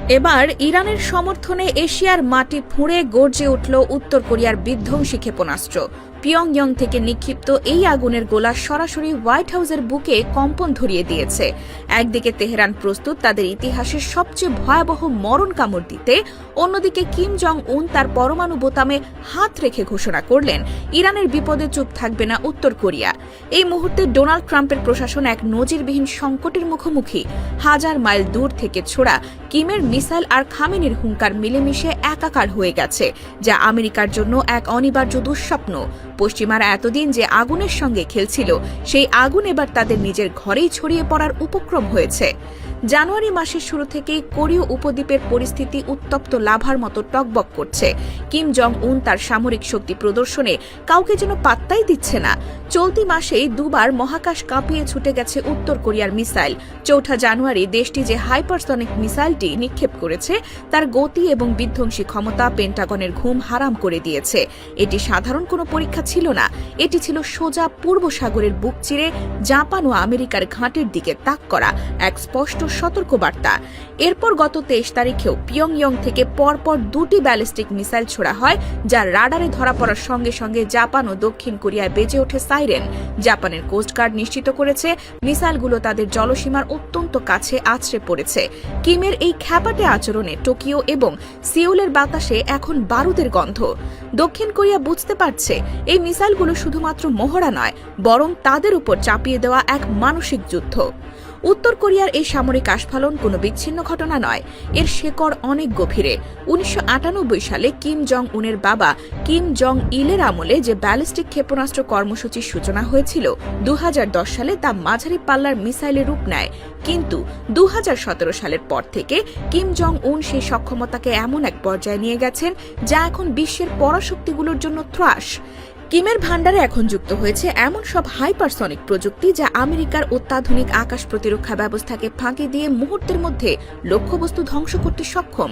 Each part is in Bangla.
এবার ইরানের সমর্থনে এশিয়ার মাটি ফুঁড়ে গর্জে উঠল উত্তর কোরিয়ার বিধ্বংসী ক্ষেপণাস্ত্র। পিয়ংইয়ং থেকে নিক্ষিপ্ত এই আগুনের গোলা সরাসরি হোয়াইট হাউসের বুকে কম্পন ধরিয়ে দিয়েছে। একদিকে তেহরান প্রস্তুত তাদের ইতিহাসের সবচেয়ে ভয়াবহ মরণ কামড় দিতে, অন্যদিকে কিম জং উন তার পরমাণু বোতামে হাত রেখে ঘোষণা করলেন ইরানের বিপদে চুপ থাকবে না উত্তর কোরিয়া। এই মুহূর্তে ডোনাল্ড ট্রাম্পের প্রশাসন এক নজিরবিহীন সংকটের মুখোমুখি। হাজার মাইল দূর থেকে ছোড়া কিমের মিসাইল আর খামেনির হুঙ্কার মিলেমিশে একাকার হয়ে গেছে, যা আমেরিকার জন্য এক অনিবার্য দুঃস্বপ্ন। পশ্চিমারা এতদিন যে আগুনের সঙ্গে খেলছিল, সেই আগুন এবার তাদের নিজের ঘরেই ছড়িয়ে পড়ার উপক্রম হয়েছে। জানুয়ারি মাসের শুরু থেকেই কোরীয় উপদ্বীপের পরিস্থিতি উত্তপ্ত লাভার মতো টকবক করছে। কিম জং উন তার সামরিক শক্তি প্রদর্শনে কাউকে যেন পাত্তাই দিচ্ছে না। চলতি মাসেই দুবার মহাকাশ কাঁপিয়ে ছুটে গেছে উত্তর কোরিয়ার মিসাইল। 4 জানুয়ারি দেশটি যে হাইপারসনিক মিসাইলটি নিক্ষেপ করেছে, তার গতি এবং বিধ্বংসী ক্ষমতা পেন্টাগনের ঘুম হারাম করে দিয়েছে। এটি সাধারণ কোনো পরীক্ষা ছিল না, এটি ছিল সোজা পূর্ব সাগরের বুক চিরে জাপান ও আমেরিকার ঘাঁটির দিকে তাক করা এক স্পষ্ট সতর্কবার্তা। এরপর গত 23 তারিখেও পিয়ংইয়ং থেকে পরপর 2টি ব্যালিস্টিক মিসাইল ছোড়া হয়, যার রাডারে ধরা পড়ার সঙ্গে সঙ্গে জাপান ও দক্ষিণ কোরিয়ায় বেজে ওঠে সাইরেন। জাপানের কোস্টগার্ড নিশ্চিত করেছে মিসাইলগুলো তাদের জলসীমার অত্যন্ত কাছে আছড়ে পড়েছে। কিমের এই খ্যাপাটে আচরণে টোকিও এবং সিউলের বাতাসে এখন বারুদের গন্ধ। দক্ষিণ কোরিয়া বুঝতে পারছে এই মিসাইলগুলো শুধুমাত্র মহড়া নয়, বরং তাদের উপর চাপিয়ে দেওয়া এক মানসিক যুদ্ধ। উত্তর কোরিয়ার এই সামরিক আস্ফালন কোনো বিচ্ছিন্ন ঘটনা নয়, এর শেকড় অনেক গভীরে। 1998 সালে কিম জং উনের বাবা কিম জং ইলের আমলে যে ব্যালিস্টিক ক্ষেপণাস্ত্র কর্মসূচির সূচনা হয়েছিল, 2010 সালে তা মাঝারি পাল্লার মিসাইলের রূপ নেয়। কিন্তু 2017 সালের পর থেকে কিম জং উন সেই সক্ষমতাকে এমন এক পর্যায়ে নিয়ে গেছেন, যা এখন বিশ্বের পরাশক্তিগুলোর জন্য ত্রাস। কিমের ভান্ডারে এখন যুক্ত হয়েছে এমন সব হাইপারসনিক প্রযুক্তি, যা আমেরিকার অত্যাধুনিক আকাশ প্রতিরক্ষা ব্যবস্থাকে ফাঁকি দিয়ে মুহূর্তের মধ্যে লক্ষ্যবস্তু ধ্বংস করতে সক্ষম।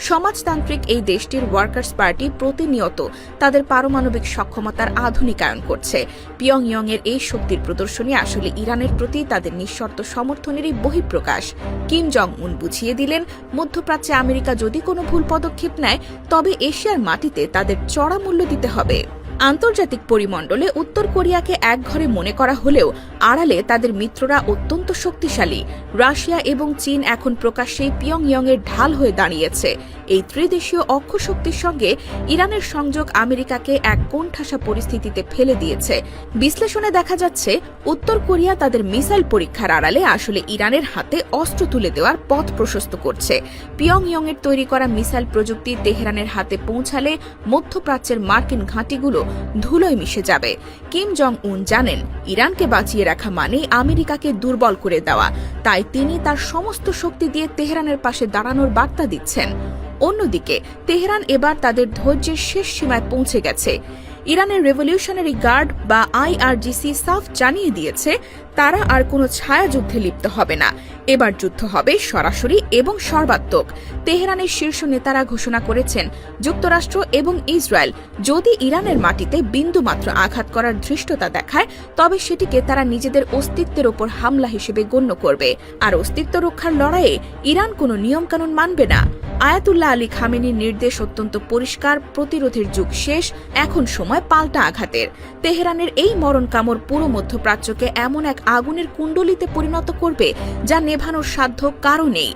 সমাজতান্ত্রিক এই দেশটির ওয়ার্কার্স পার্টি প্রতিনিয়ত তাদের পারমাণবিক সক্ষমতার আধুনিকায়ন করছে। পিয়ংইয়ং এর এই শক্তির প্রদর্শনী আসলে ইরানের প্রতি তাদের নিঃশর্ত সমর্থনেরই বহিঃপ্রকাশ। কিম জং উন বুঝিয়ে দিলেন, মধ্যপ্রাচ্যে আমেরিকা যদি কোনো ভুল পদক্ষেপ নেয়, তবে এশিয়ার মাটিতে তাদের চড়া মূল্য দিতে হবে। আন্তর্জাতিক পরিমণ্ডলে উত্তর কোরিয়াকে একঘরে মনে করা হলেও আড়ালে তাদের মিত্ররা অত্যন্ত শক্তিশালী। রাশিয়া এবং চীন এখন প্রকাশ্যেই পিয়ংইয়ং এর ঢাল হয়ে দাঁড়িয়েছে। এই ত্রিদেশীয় অক্ষশক্তির সঙ্গে ইরানের সংযোগ আমেরিকাকে এক কোণঠাসা পরিস্থিতিতে ফেলে দিয়েছে। বিশ্লেষণে দেখা যাচ্ছে, উত্তর কোরিয়া তাদের মিসাইল পরীক্ষার আড়ালে আসলে ইরানের হাতে অস্ত্র তুলে দেওয়ার পথ প্রশস্ত করছে। পিয়ংইয়ং এর তৈরি করা মিসাইল প্রযুক্তি তেহরানের হাতে পৌঁছালে মধ্যপ্রাচ্যের মার্কিন ঘাঁটিগুলো ধুলোয় মিশে যাবে। কিম জং উন জানেন, ইরানকে বাঁচিয়ে রাখা মানে আমেরিকাকে দুর্বল করে দেওয়া, তাই তিনি তার সমস্ত শক্তি দিয়ে তেহরানের পাশে দাঁড়ানোর বার্তা দিচ্ছেন। অন্যদিকে তেহরান এবার তাদের ধৈর্যের শেষ সীমায় পৌঁছে গেছে। ইরানের রেভলিউশনারি গার্ড বা IRGC সাফ জানিয়ে দিয়েছে, তারা আর কোনো ছায়াযুদ্ধে লিপ্ত হবে না। এবার যুদ্ধ হবে সরাসরি এবং সর্বাত্মক। তেহরানের শীর্ষ নেতারা ঘোষণা করেছেন, যুক্তরাষ্ট্র এবং ইসরায়েল যদি ইরানের মাটিতে বিন্দুমাত্র আঘাত করার ধৃষ্টতা দেখায়, তবে সেটিকে তারা নিজেদের অস্তিত্বের ওপর হামলা হিসেবে গণ্য করবে। আর অস্তিত্ব রক্ষার লড়াইয়ে ইরান কোনো নিয়মকানুন মানবে না। আয়াতুল্লাহ আলী খামেনির নির্দেশ অত্যন্ত পরিষ্কার, প্রতিরোধের যুগ শেষ, এখন সময় পাল্টা আঘাতের। তেহরানের এই মরণ কামড় পুরো মধ্যপ্রাচ্যকে এমন এক আগুনের কুণ্ডলিতে পরিণত করবে, যা নেভানোর সাধ্য কারও নেই।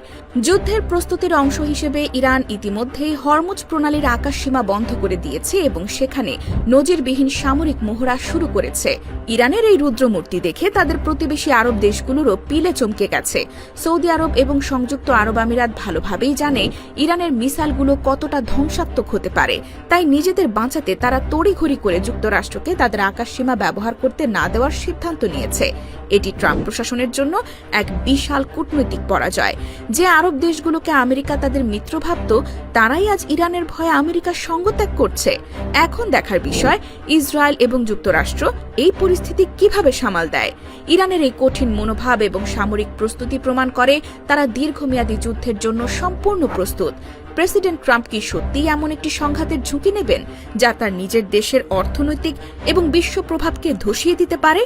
যুদ্ধের প্রস্তুতির অংশ হিসেবে ইরান ইতিমধ্যেই হরমুজ প্রণালীর আকাশসীমা বন্ধ করে দিয়েছে এবং সেখানে নজিরবিহীন সামরিক মহড়া শুরু করেছে। ইরানের এই রুদ্রমূর্তি দেখে তাদের প্রতিবেশী আরব দেশগুলোরও পিলে চমকে গেছে। সৌদি আরব এবং সংযুক্ত আরব আমিরাত ভালোভাবেই জানে ইরানের মিসাইলগুলো কতটা ধ্বংসাত্মক হতে পারে, তাই নিজেদের বাঁচাতে তারা তড়িঘড়ি করে যুক্তরাষ্ট্রকে তাদের আকাশসীমা ব্যবহার করতে না দেওয়ার সিদ্ধান্ত নিয়েছে। এটি ট্রাম্প প্রশাসনের জন্য এক বিশাল কূটনৈতিক পরাজয়। যে আরব দেশগুলোকে আমেরিকা তাদের মিত্র ভাবত, তারাই আজ ইরানের ভয়ে আমেরিকার সঙ্গ ত্যাগ করছে। এখন দেখার বিষয়, ইসরায়েল এবং যুক্তরাষ্ট্র এই পরিস্থিতি কিভাবে সামাল দেয়। ইরানের এই কঠিন মনোভাব এবং সামরিক প্রস্তুতি প্রমাণ করে তারা দীর্ঘমেয়াদী যুদ্ধের জন্য সম্পূর্ণ প্রস্তুত। প্রেসিডেন্ট ট্রাম্প কি সত্যিই এমন একটি সংঘাতের ঝুঁকি নেবেন, যা তার নিজের দেশের অর্থনৈতিক এবং বিশ্ব প্রভাবকে ধসিয়ে দিতে পারে?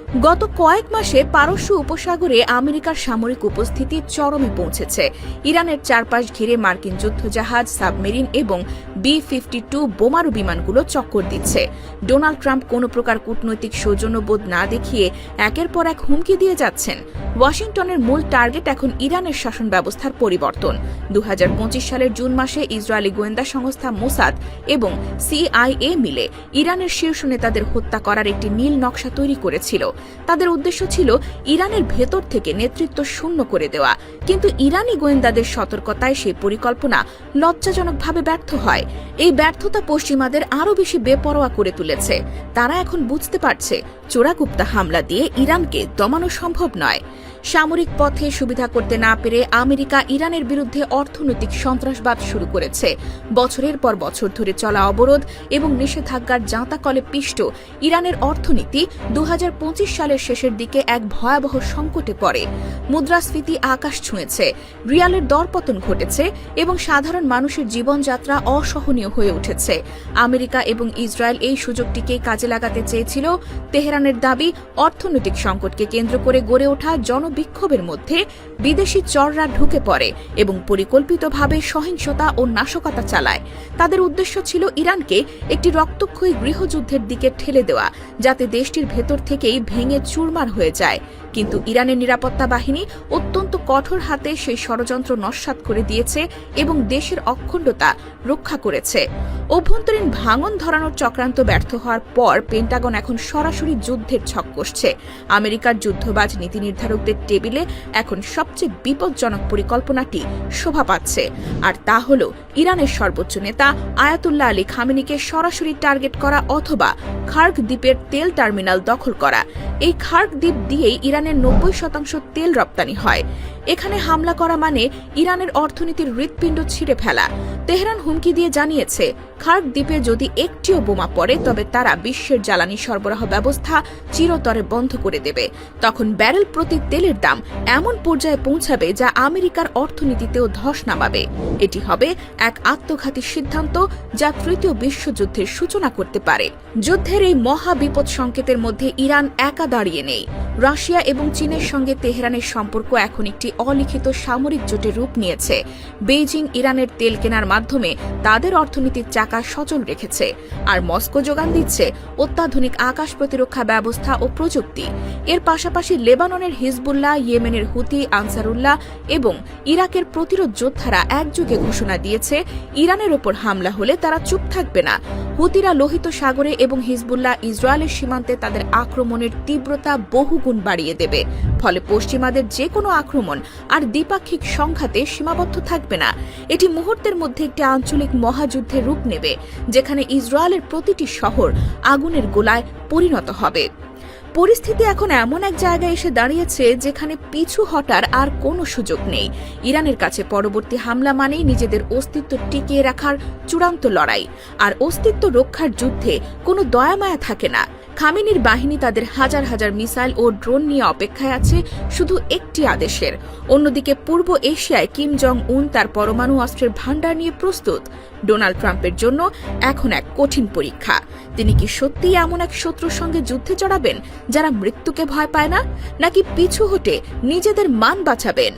গত কয়েক মাসে পারস্য উপসাগরে আমেরিকার সামরিক উপস্থিতি চরমে পৌঁছেছে। ইরানের চারপাশ ঘিরে মার্কিন যুদ্ধজাহাজ, সাবমেরিন এবং B-52 বোমারু বিমানগুলো চক্কর দিচ্ছে। ডোনাল্ড ট্রাম্প কোনো প্রকার কূটনৈতিক সৌজন্যবোধ না দেখিয়ে একের পর এক হুমকি দিয়ে যাচ্ছেন। ওয়াশিংটনের মূল টার্গেট এখন ইরানের শাসন ব্যবস্থার পরিবর্তন। 2025 সালের জুন মাসে ইসরায়েলি গোয়েন্দা সংস্থা মোসাদ এবং CIA মিলে ইরানের শীর্ষ নেতাদের হত্যা করার একটি নীল নকশা তৈরি করেছিল। তাদের উদ্দেশ্য ছিল ইরানের ভেতর থেকে নেতৃত্ব শূন্য করে দেওয়া, কিন্তু ইরানি গোয়েন্দাদের সতর্কতায় সেই পরিকল্পনা লজ্জাজনকভাবে ব্যর্থ হয়। এই ব্যর্থতা পশ্চিমাদের আরও বেশি বেপরোয়া করে তুলেছে। তারা এখন বুঝতে পারছে চোরাগুপ্তা হামলা দিয়ে ইরানকে দমানো সম্ভব নয়। সামরিক পথে সুবিধা করতে না পেরে আমেরিকা ইরানের বিরুদ্ধে অর্থনৈতিক সন্ত্রাসবাদ শুরু করেছে। বছরের পর বছর ধরে চলা অবরোধ এবং নিষেধাজ্ঞার জাঁতাকলে পিষ্ট ইরানের অর্থনীতি 2025 সালের শেষের দিকে এক ভয়াবহ সংকটে পড়ে। মুদ্রাস্ফীতি আকাশ ছুঁয়েছে, রিয়ালের দরপতন ঘটেছে এবং সাধারণ মানুষের জীবনযাত্রা অসহনীয় হয়ে উঠেছে। আমেরিকা এবং ইসরায়েল এই সুযোগটিকে কাজে লাগাতে চেয়েছিল। তেহরানের দাবি, অর্থনৈতিক সংকটকে কেন্দ্র করে গড়ে ওঠা বিক্ষোভের মধ্যে বিদেশি চররা ঢুকে পড়ে এবং পরিকল্পিতভাবে সহিংসতা ও নাশকতা চালায়। তাদের উদ্দেশ্য ছিল ইরানকে একটি রক্তক্ষয়ী গৃহযুদ্ধের দিকে ঠেলে দেওয়া, যাতে দেশটির ভেতর থেকেই ভেঙে চুরমার হয়ে যায়। কিন্তু ইরানের নিরাপত্তা বাহিনী অত্যন্ত কঠোর হাতে সেই ষড়যন্ত্র নস্যাৎ করে দিয়েছে এবং দেশের অখণ্ডতা রক্ষা করেছে। অভ্যন্তরীণ ভাঙন ধরানোর চক্রান্ত ব্যর্থ হওয়ার পর পেন্টাগন এখন সরাসরি যুদ্ধের ছক কষছে। আমেরিকার যুদ্ধবাজ নীতি নির্ধারকদের টেবিলে এখন সবচেয়ে বিপজ্জনক পরিকল্পনাটি শোভা পাচ্ছে, আর তা হল ইরানের সর্বোচ্চ নেতা আয়াতুল্লাহ আলী খামেনিকে সরাসরি টার্গেট করা অথবা খার্ক দ্বীপের তেল টার্মিনাল দখল করা। এই খার্ক দ্বীপ দিয়েই ইরানের 90% তেল রপ্তানি হয়। এখানে হামলা করা মানে ইরানের অর্থনীতির হৃৎপিণ্ড ছিঁড়ে ফেলা। তেহরান হুমকি দিয়ে জানিয়েছে, খার্ক দ্বীপে যদি একটিও বোমা পড়ে তবে তারা বিশ্বের জ্বালানি সরবরাহ ব্যবস্থা চিরতরে বন্ধ করে দেবে। তখন ব্যারেল প্রতি তেলের দাম এমন পর্যায়ে পৌঁছাবে যা আমেরিকার অর্থনীতিতেও ধস নামাবে। এটি হবে এক আত্মঘাতী সিদ্ধান্ত যা তৃতীয় বিশ্বযুদ্ধের সূচনা করতে পারে। যুদ্ধের এই মহা বিপদ সংকেতের মধ্যে ইরান একা দাঁড়িয়ে নেই। রাশিয়া এবং চীনের সঙ্গে তেহরানের সম্পর্ক এখন একটি অলিখিত সামরিক জোটের রূপ নিয়েছে। বেইজিং ইরানের তেল কেনার মাধ্যমে তাদের অর্থনীতির চাকা সচল রেখেছে, আর মস্কো যোগান দিচ্ছে অত্যাধুনিক আকাশ প্রতিরক্ষা ব্যবস্থা ও প্রযুক্তি। এর পাশাপাশি লেবাননের হিজবুল্লাহ, ইয়েমেনের হুতি, আনসারুল্লাহ এবং ইরাকের প্রতিরোধ যোদ্ধারা একযোগে ঘোষণা দিয়েছে ইরানের ওপর হামলা হলে তারা চুপ থাকবে না। হুতিরা লোহিত সাগরে এবং হিজবুল্লাহ ইসরায়েলের সীমান্তে তাদের আক্রমণের তীব্রতা বহুগুণ বাড়িয়ে দেবে। ফলে পশ্চিমাদের যে কোনো আক্রমণ আর দ্বিপাক্ষিক সংঘাতে সীমাবদ্ধ থাকবে না। এটি মুহূর্তের মধ্যে একটি আঞ্চলিক মহাযুদ্ধের রূপ নেবে, যেখানে ইসরায়েলের প্রতিটি শহর আগুনের গোলায় পরিণত হবে। পরিস্থিতি এখন এমন এক জায়গায় এসে দাঁড়িয়েছে যেখানে পিছু হটার আর কোনো সুযোগ নেই। ইরানের কাছে পরবর্তী হামলা মানেই নিজেদের অস্তিত্ব টিকিয়ে রাখার চূড়ান্ত লড়াই, আর অস্তিত্ব রক্ষার যুদ্ধে কোনো দয়ামায়া থাকে না। খামেনির বাহিনী তাদের হাজার হাজার মিসাইল ও ড্রোন নিয়ে অপেক্ষায় আছে শুধু একটি আদেশের। অন্যদিকে পূর্ব এশিয়ায় কিম জং উন তার পরমাণু অস্ত্রের ভান্ডার নিয়ে প্রস্তুত। ডোনাল্ড ট্রাম্পের জন্য এখন এক কঠিন পরীক্ষা। তিনি কি সত্যিই এমন এক শত্রুর সঙ্গে যুদ্ধে জড়াবেন যারা মৃত্যুকে ভয় পায় না, নাকি পিছু হটে নিজেদের মান বাঁচাবেন?